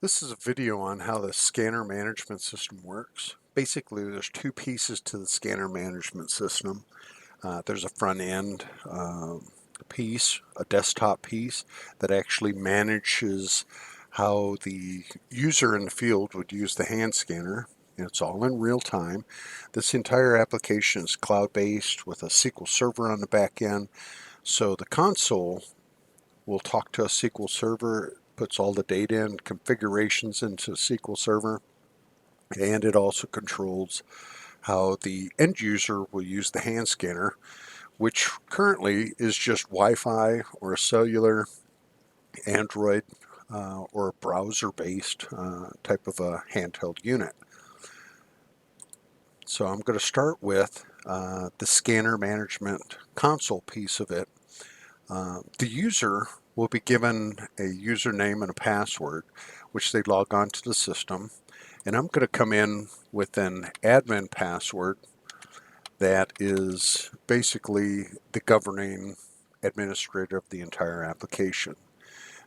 This is a video on how the scanner management system works. Basically, there's two pieces to the scanner management system. There's a front end piece, a desktop piece that actually manages how the user in the field would use the hand scanner. And it's all in real time. This entire application is cloud-based with a SQL Server on the back end. So the console will talk to a SQL Server, puts all the data and configurations into SQL Server, and it also controls how the end user will use the hand scanner, which currently is just Wi-Fi or a cellular, Android, or a browser-based type of a handheld unit. So I'm going to start with the scanner management console piece of it. The user will be given a username and a password, which they log on to the system. And I'm going to come in with an admin password that is basically the governing administrator of the entire application.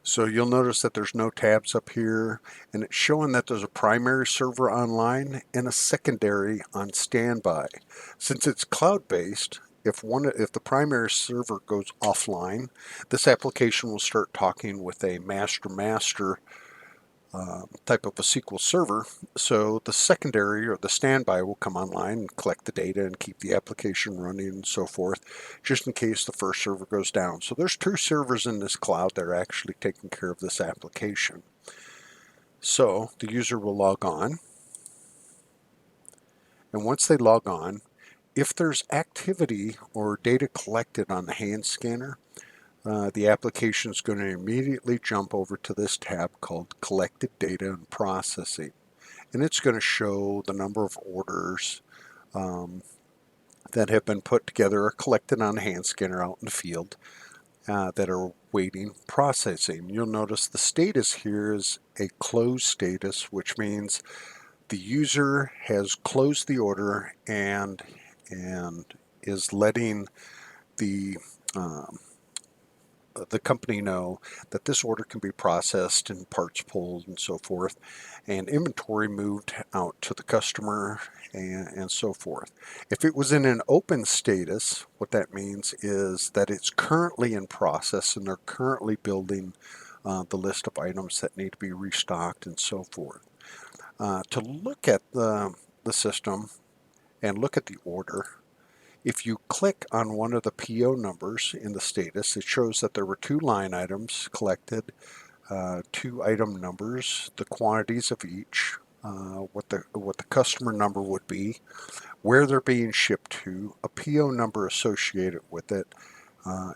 So you'll notice that there's no tabs up here, and it's showing that there's a primary server online and a secondary on standby. Since it's cloud-based, if the primary server goes offline, this application will start talking with a master type of a SQL server. So the secondary or the standby will come online and collect the data and keep the application running and so forth, just in case the first server goes down. So there's two servers in this cloud that are actually taking care of this application. So the user will log on, and once they log on, if there's activity or data collected on the hand scanner, the application is going to immediately jump over to this tab called Collected Data and Processing. And it's going to show the number of orders that have been put together or collected on a hand scanner out in the field that are waiting processing. You'll notice the status here is a closed status, which means the user has closed the order and is letting the the company know that this order can be processed and parts pulled and so forth, and inventory moved out to the customer and so forth. If it was in an open status, what that means is that it's currently in process and they're currently building the list of items that need to be restocked and so forth. To look at the system and look at the order, if you click on one of the PO numbers in the status, it shows that there were two line items collected, two item numbers, the quantities of each, what the customer number would be, where they're being shipped to, a PO number associated with it,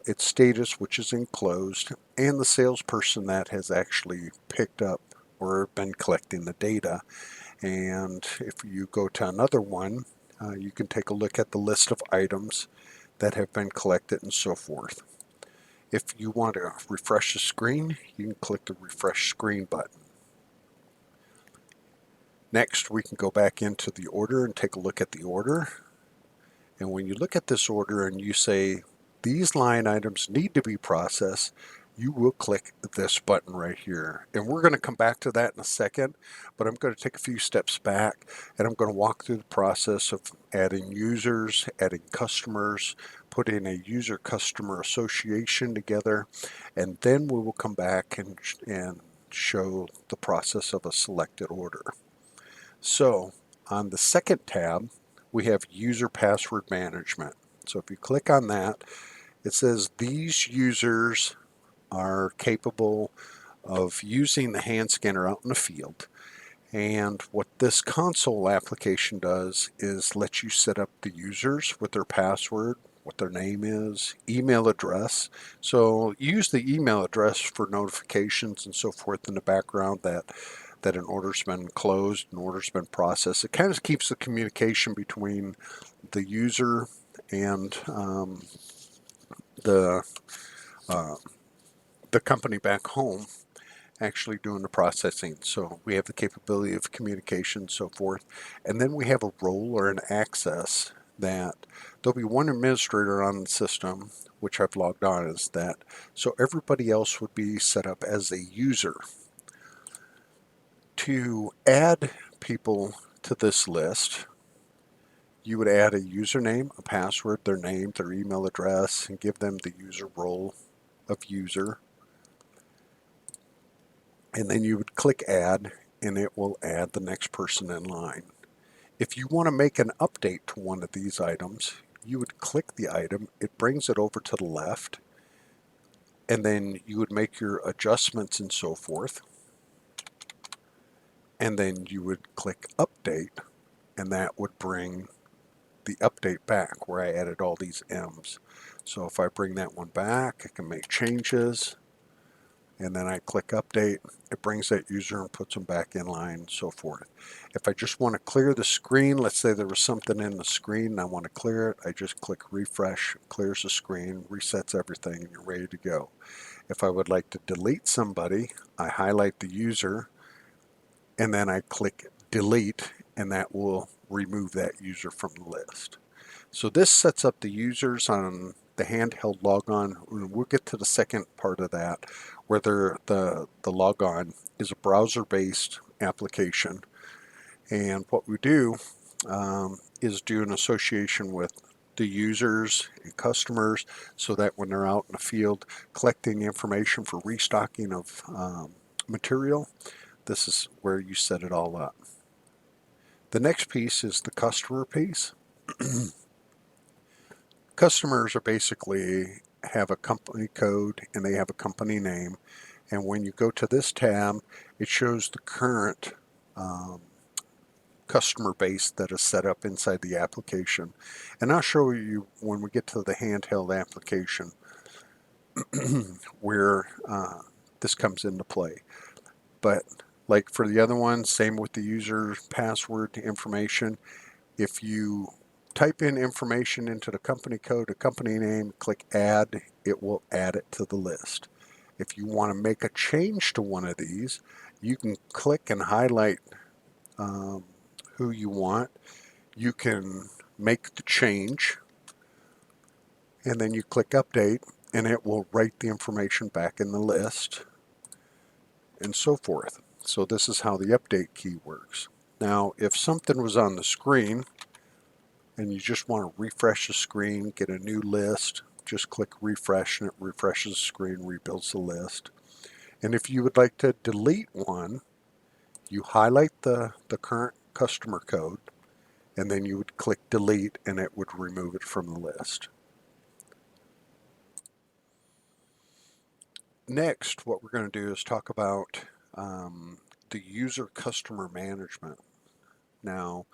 its status, which is enclosed, and the salesperson that has actually picked up or been collecting the data. And if you go to another one, you can take a look at the list of items that have been collected and so forth. If you want to refresh the screen, you can click the refresh screen button. Next, we can go back into the order and take a look at the order. And when you look at this order and you say, these line items need to be processed, you will click this button right here. And we're going to come back to that in a second, but I'm going to take a few steps back and I'm going to walk through the process of adding users, adding customers, putting a user-customer association together, and then we will come back and show the process of a selected order. So on the second tab, we have user password management. So if you click on that, it says these users are capable of using the hand scanner out in the field. And what this console application does is let you set up the users with their password, what their name is, email address. So use the email address for notifications and so forth in the background that an order's been closed, an order's been processed. It kind of keeps the communication between the user and the the company back home actually doing the processing. So we have the capability of communication and so forth. And then we have a role or an access that there'll be one administrator on the system, which I've logged on as that. So everybody else would be set up as a user. To add people to this list, you would add a username, a password, their name, their email address, and give them the user role of user. And then you would click add, and it will add the next person in line. If you want to make an update to one of these items, you would click the item, it brings it over to the left, and then you would make your adjustments and so forth. And then you would click update, and that would bring the update back where I added all these M's. So if I bring that one back, I can make changes, and then I click update, it brings that user and puts them back in line and so forth. If I just want to clear the screen, let's say there was something in the screen and I want to clear it, I just click refresh, clears the screen, resets everything, and you're ready to go. If I would like to delete somebody, I highlight the user and then I click delete, and that will remove that user from the list. So this sets up the users on the handheld logon. We'll get to the second part of that, where the logon is a browser-based application. And what we do is do an association with the users and customers so that when they're out in the field collecting information for restocking of material, this is where you set it all up. The next piece is the customer piece. Customers are basically have a company code and they have a company name. And when you go to this tab, it shows the current customer base that is set up inside the application. And I'll show you when we get to the handheld application where this comes into play. But like for the other one, same with the user password information. If you type in information into the company code, a company name, click add, it will add it to the list. If you want to make a change to one of these, you can click and highlight who you want. You can make the change, and then you click update, and it will write the information back in the list, and so forth. So this is how the update key works. Now, if something was on the screen, and you just want to refresh the screen, get a new list, just click refresh and it refreshes the screen, rebuilds the list. And if you would like to delete one, you highlight the current customer code and then you would click delete and it would remove it from the list. Next, what we're going to do is talk about the user customer management. Now,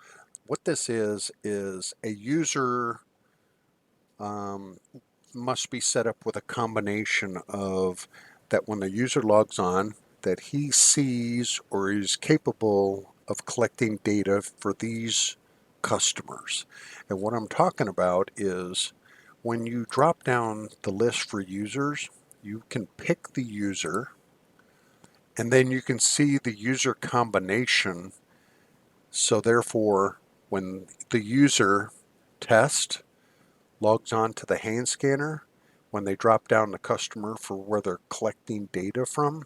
what this is a user must be set up with a combination of that when the user logs on, that he sees or is capable of collecting data for these customers. And what I'm talking about is when you drop down the list for users, you can pick the user and then you can see the user combination. So therefore, when the user test logs on to the hand scanner, when they drop down the customer for where they're collecting data from,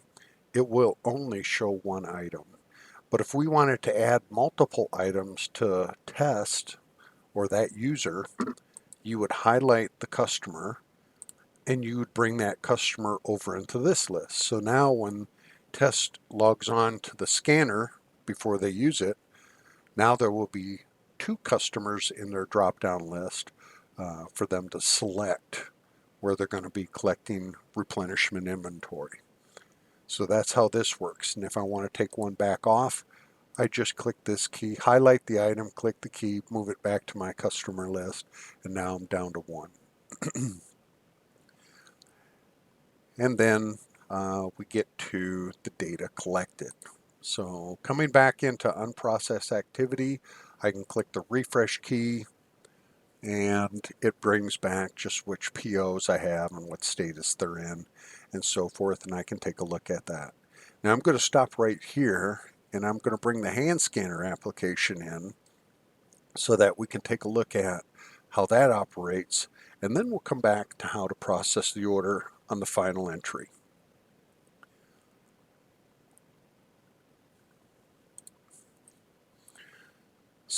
it will only show one item. But if we wanted to add multiple items to test or that user, you would highlight the customer and you would bring that customer over into this list. So now when test logs on to the scanner before they use it, now there will be two customers in their drop-down list for them to select where they're going to be collecting replenishment inventory. So that's how this works. And if I want to take one back off, I just click this key, highlight the item, click the key, move it back to my customer list, and now I'm down to one. And then we get to the data collected. So coming back into unprocessed activity, I can click the refresh key and it brings back just which POs I have and what status they're in and so forth, and I can take a look at that. Now I'm going to stop right here and I'm going to bring the hand scanner application in so that we can take a look at how that operates, and then we'll come back to how to process the order on the final entry.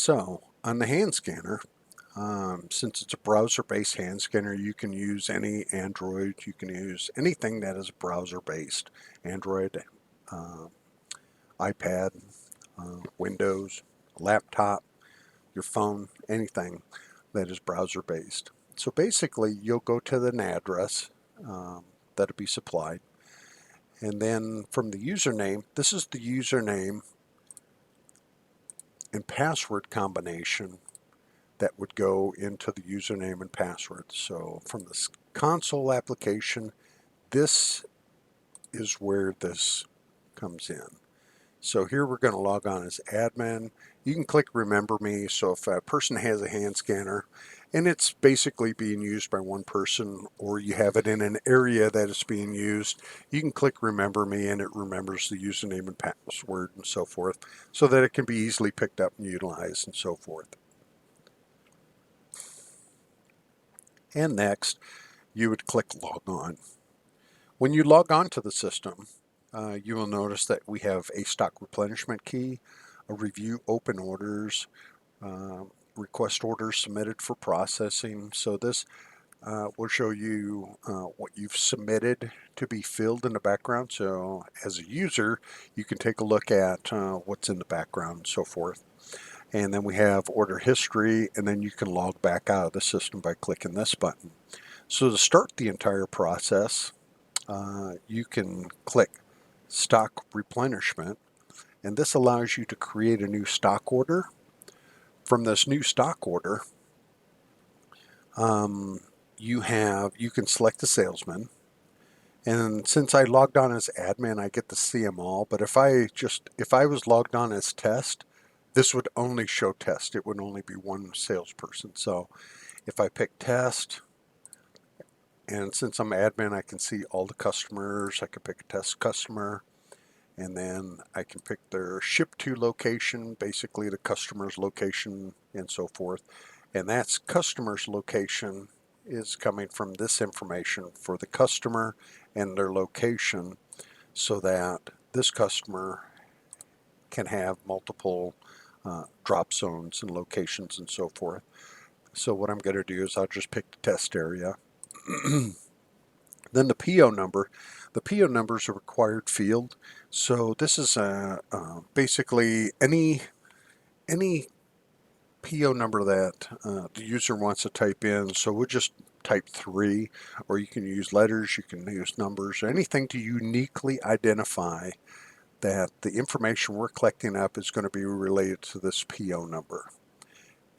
So on the hand scanner, since it's a browser-based hand scanner, you can use any Android, you can use anything that is browser-based, Android, uh, iPad, Windows, laptop, your phone, anything that is browser-based. So basically, you'll go to an address that'll be supplied, and then from the username, this is the username and password combination that would go into the username and password. So from the console application, this is where this comes in. So here we're going to log on as admin. You can click remember me. So if a person has a hand scanner and it's basically being used by one person, or you have it in an area that is being used, you can click remember me and it remembers the username and password and so forth, so that it can be easily picked up and utilized and so forth. And next, you would click log on. When you log on to the system, you will notice that we have a stock replenishment key, a review open orders, request orders submitted for processing. So this will show you what you've submitted to be filled in the background. So as a user, you can take a look at what's in the background and so forth. And then we have order history, and then you can log back out of the system by clicking this button. So to start the entire process, you can click stock replenishment, and this allows you to create a new stock order. From this new stock order, you can select the salesman, and since I logged on as admin, I get to see them all. But if I was logged on as test, this would only show test. It would only be one salesperson. So if I pick test, and since I'm admin, I can see all the customers. I can pick a test customer, and then I can pick their ship to location, basically the customer's location and so forth. And that's customer's location is coming from this information for the customer and their location, so that this customer can have multiple drop zones and locations and so forth. So what I'm going to do is I'll just pick the test area. Then the PO number. The PO number is a required field. So this is basically any PO number that the user wants to type in. So we'll just type 3, or you can use letters, you can use numbers, or anything to uniquely identify that the information we're collecting up is going to be related to this PO number.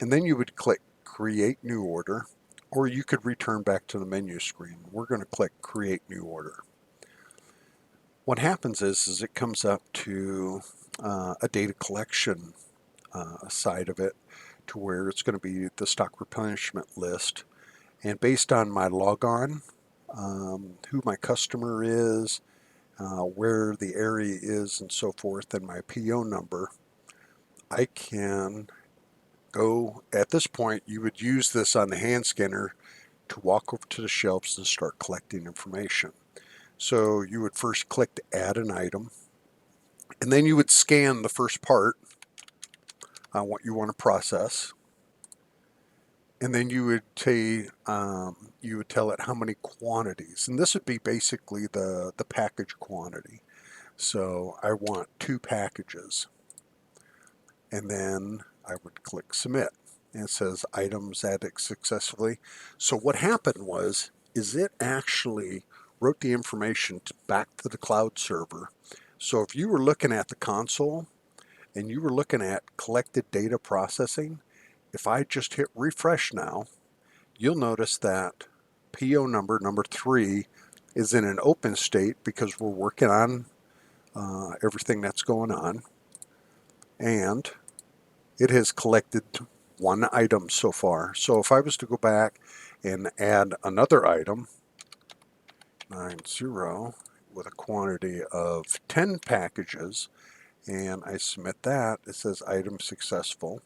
And then you would click Create New Order, or you could return back to the menu screen. We're going to click Create New Order. What happens is it comes up to a data collection side of it, to where it's going to be the stock replenishment list. And based on my logon, who my customer is, where the area is and so forth, and my PO number, I can go, at this point, you would use this on the hand scanner to walk over to the shelves and start collecting information. So you would first click to add an item, and then you would scan the first part on what you want to process. And then you would tell it how many quantities, and this would be basically the package quantity. So I want 2 packages, and then I would click submit, and it says items added successfully. So what happened is it actually wrote the information back to the cloud server. So if you were looking at the console and you were looking at collected data processing, if I just hit refresh now, you'll notice that PO number 3 is in an open state because we're working on everything that's going on, and it has collected 1 item so far. So if I was to go back and add another item, 90, with a quantity of 10 packages, and I submit that, it says item successful.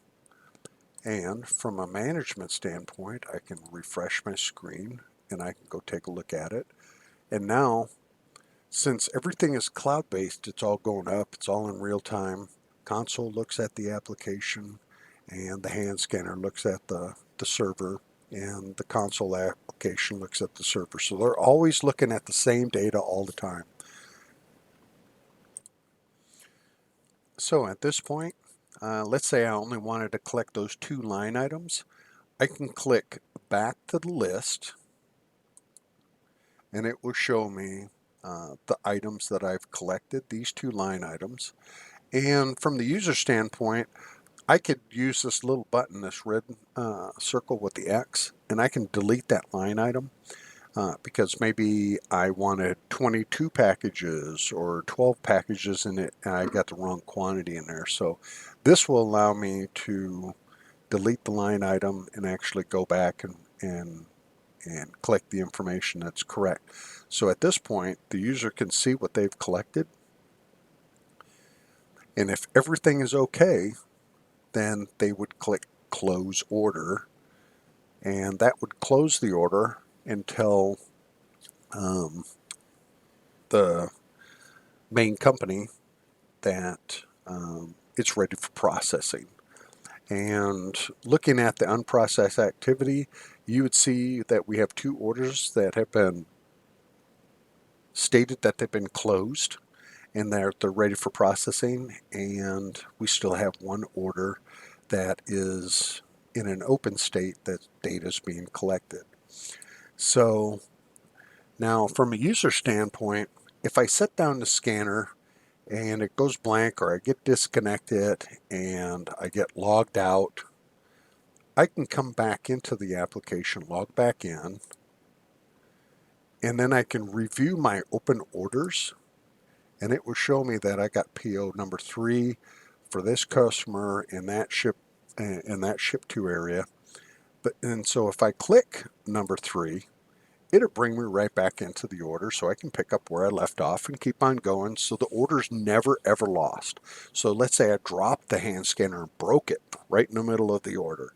And from a management standpoint, I can refresh my screen and I can go take a look at it. And now, since everything is cloud-based, it's all going up, it's all in real time. Console looks at the application, and the hand scanner looks at the server, and the console application looks at the server. So they're always looking at the same data all the time. So at this point, let's say I only wanted to collect those 2 line items. I can click back to the list, and it will show me the items that I've collected, these 2 line items. And from the user standpoint, I could use this little button, this red circle with the X, and I can delete that line item because maybe I wanted 22 packages or 12 packages in it, and I got the wrong quantity in there. So this will allow me to delete the line item and actually go back and collect the information that's correct. So at this point, the user can see what they've collected, and if everything is okay, then they would click close order, and that would close the order until the main company that it's ready for processing. And looking at the unprocessed activity, you would see that we have 2 orders that have been stated that they've been closed and they're ready for processing, and we still have 1 order that is in an open state that data is being collected. So now from a user standpoint, if I set down the scanner and it goes blank, or I get disconnected and I get logged out, I can come back into the application, log back in, and then I can review my open orders, and it will show me that I got PO number 3 for this customer in that ship to area. And so if I click number 3, it'll bring me right back into the order, so I can pick up where I left off and keep on going. So the order's never ever lost. So let's say I dropped the hand scanner and broke it right in the middle of the order.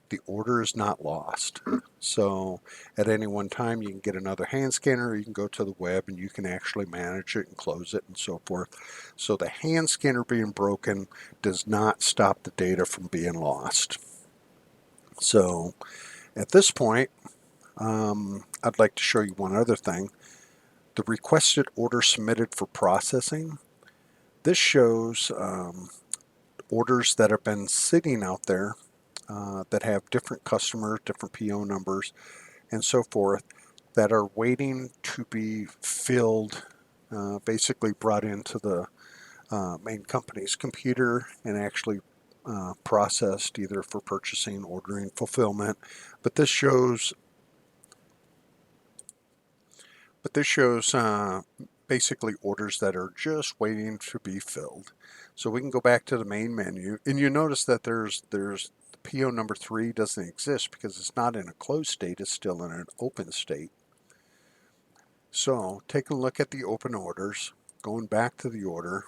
The order is not lost. So at any one time, you can get another hand scanner, or you can go to the web and you can actually manage it and close it and so forth. So the hand scanner being broken does not stop the data from being lost. So at this point, I'd like to show you one other thing. The requested order submitted for processing. This shows orders that have been sitting out there that have different customers, different PO numbers, and so forth, that are waiting to be filled, basically brought into the main company's computer and actually processed either for purchasing, ordering, fulfillment. But this shows basically orders that are just waiting to be filled. So we can go back to the main menu, and you notice that there's PO number 3 doesn't exist because it's not in a closed state, it's still in an open state. So take a look at the open orders, going back to the order,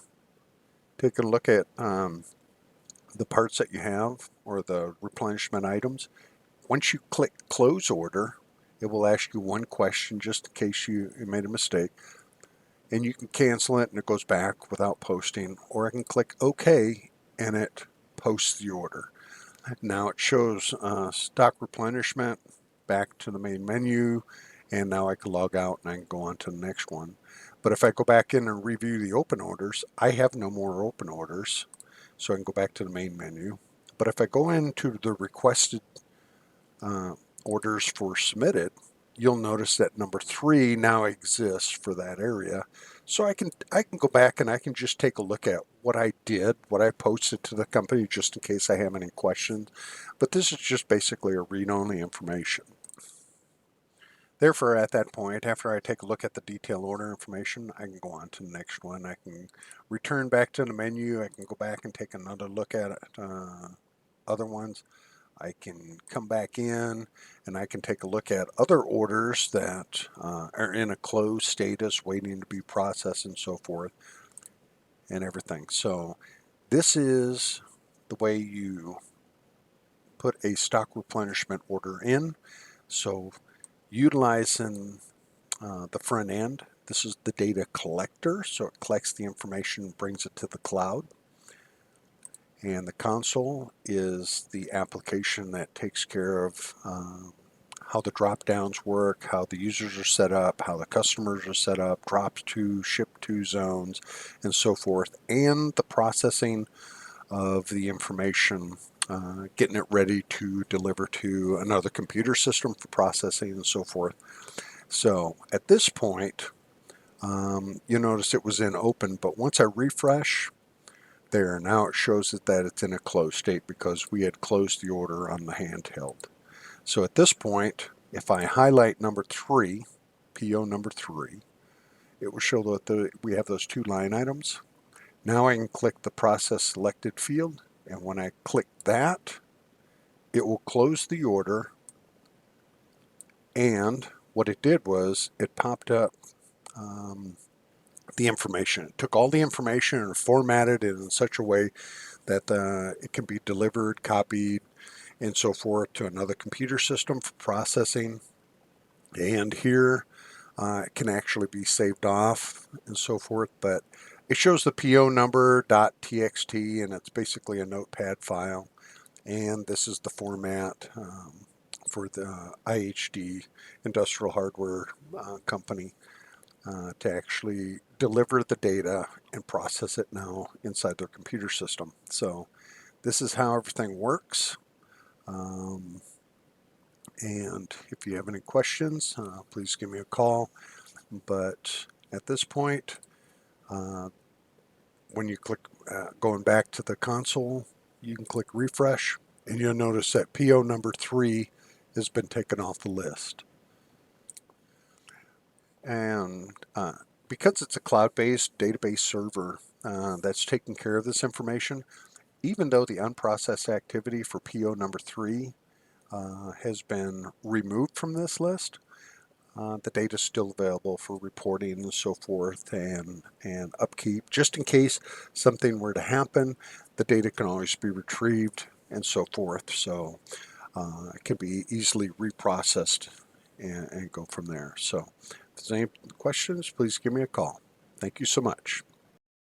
take a look at the parts that you have or the replenishment items. Once you click close order, it will ask you one question just in case you made a mistake, and you can cancel it and it goes back without posting, or I can click OK and it posts the order. Now it shows stock replenishment, back to the main menu, and now I can log out and I can go on to the next one. But if I go back in and review the open orders, I have no more open orders, so I can go back to the main menu. But if I go into the requested orders for submitted, you'll notice that number 3 now exists for that area. So I can go back and I can just take a look at what I did, what I posted to the company, just in case I have any questions. But this is just basically a read-only information. Therefore, at that point, after I take a look at the detailed order information, I can go on to the next one. I can return back to the menu. I can go back and take another look at other ones. I can come back in and I can take a look at other orders that are in a closed status waiting to be processed and so forth and everything. So this is the way you put a stock replenishment order in. So utilizing the front end, this is the data collector. So it collects the information and brings it to the cloud. And the console is the application that takes care of how the drop downs work, how the users are set up, how the customers are set up, drop to, ship to zones, and so forth, and the processing of the information, getting it ready to deliver to another computer system for processing and so forth. So at this point, you notice it was in open, but once I refresh there, now it shows that it's in a closed state because we had closed the order on the handheld. So at this point, if I highlight number 3, PO number 3, it will show that we have those 2 line items. Now I can click the process selected field, and when I click that, it will close the order. And what it did was it popped up the information. It took all the information and formatted it in such a way that it can be delivered, copied, and so forth to another computer system for processing. And here it can actually be saved off and so forth, but it shows the PO number .txt, and it's basically a notepad file. And this is the format for the IHD Industrial Hardware Company to actually deliver the data and process it now inside their computer system. So this is how everything works. Um, and if you have any questions, please give me a call. But at this point, uh, when you click going back to the console, you can click refresh, and you'll notice that PO number 3 has been taken off the list. And because it's a cloud-based database server that's taking care of this information, even though the unprocessed activity for PO number 3 has been removed from this list, the data is still available for reporting and so forth, and upkeep. Just in case something were to happen, the data can always be retrieved and so forth. So it can be easily reprocessed and go from there. So if there's any questions, please give me a call. Thank you so much.